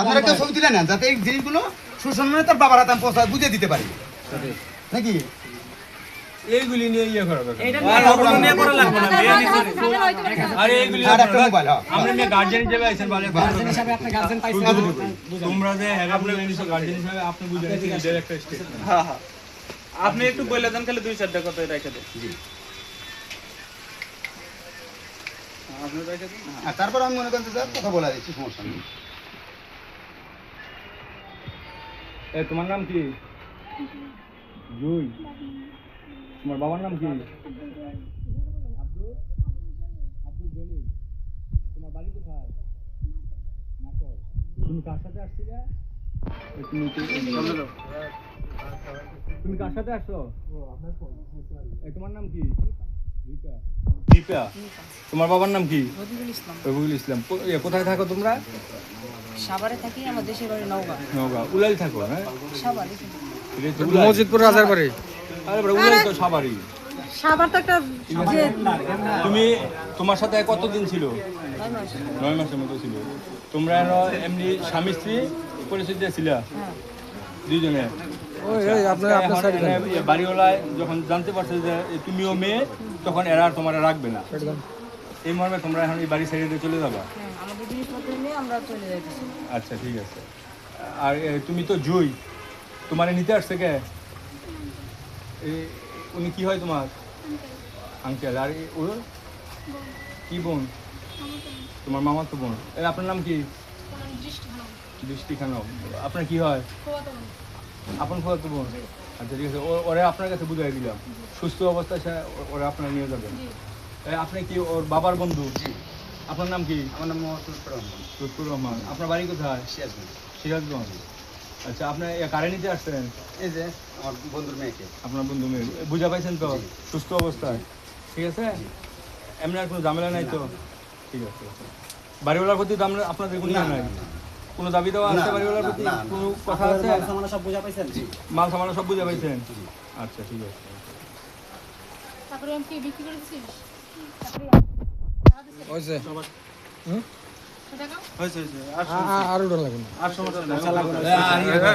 আপনারা কেউ ছবি তুলে নেন যাতে এই জিনিসগুলো সুসম্মানে তার বাবার হাতে আমি পৌঁছা বুঝিয়ে দিতে পারি নাকি এইগুলি নিয়ে ইয়ে করা দরকার এটা নিয়ে করা লাগবে না আরে এইগুলি আর একটা মোবাইল আমরা নিয়ে গার্জিয়ান হিসেবে আইছেন বলে গার্জেন হিসাবে আপনি গার্জেন পাইছেন তোমরা যে আপনি গার্জিয়ান হিসেবে আপনি বুঝে নিছেন এর একটা স্টেটমেন্ট হ্যাঁ হ্যাঁ আপনি একটু বলে দেন খালি 2-4টা কথা রেখে দেন জি আপনি রেখে দিন আর তারপর আমি মনে করতে স্যার কথা বলা দিচ্ছি সমস্যা নেই এ তোমার নাম কি জুই তোমার বাবার নাম কি আব্দুল জলিল তোমার বাড়ি কোথায় নাটোর তুমি কার সাথে আসছিলে তুমি কার সাথে আসছো তোমার নাম কি দীপা দীপা তোমার বাবার নাম কি রবিউল ইসলাম কোথায় থাকো তোমরা সাভারে থাকি আমার দেশের বাড়ি নওগাঁ নওগাঁ উলাইল থাকো হ্যাঁ সাভারে মসজিদপুর রাজার বাড়ি আরে বড় উলাইল তো সাভারই সাভার তো একটা তুমি তোমার সাথে কতদিন ছিল 9 মাস 9 মাসের মতো ছিল তোমরা এমনি স্বামী স্ত্রী পরিচয় দিয়েছিল দুইজনে বাড়িওয়ালায় যখন জানতে পারছে যে তুমিও মেয়ে তখন এরা আর তোমার রাখবে না এই মর্মে তোমরা এখন এই বাড়ি ছেড়ে দিয়ে চলে যাবা আমাদের জিনিসপত্র নিয়ে আমরা চলে যাইতেছি আচ্ছা ঠিক আছে আর তুমি তো জুই তোমারে নিতে আসছে কে উনি কি হয় তোমার আঙ্কেল আর ওর কি বোন তোমার মামা তো বোন আপনার নাম কি দৃষ্টি খানম আপনার কি হয় আপন খোয়া তো বোন আচ্ছা ঠিক আছে ওরা আপনার কাছে বুঝাই দিলাম সুস্থ অবস্থায় ওরা আপনার নিয়ে যাবেন আপনি কি ওর বাবার বন্ধু আপনার নাম কি আমার নাম লুৎফুর রহমান আপনার বাড়ি কোথায় সিরাজগঞ্জ আচ্ছা আপনি কারে নিতে আসছেন এই যে আমার বন্ধুর মেয়েকে আপনার বন্ধু মেয়ে বুঝা পাইছেন তো সুস্থ অবস্থায় ঠিক আছে এমনি আর কোনো ঝামেলা নাই তো ঠিক আছে বাড়িওয়ালার প্রতি তো আপনাদের কোনো ইয়ে নাই কোনো দাবি দেওয়া আছে বাড়িওয়ালার প্রতি কোনো কথা আছে মাল সামানা সব বুঝা পাইছেন মাল সামানা সব বুঝা পাইছেন আচ্ছা ঠিক আছে তারপরে আমি কি বিক্রি করে দিছিস হইছে হয়েছে আর ওটা লাগবে না আর সমস্যা নাই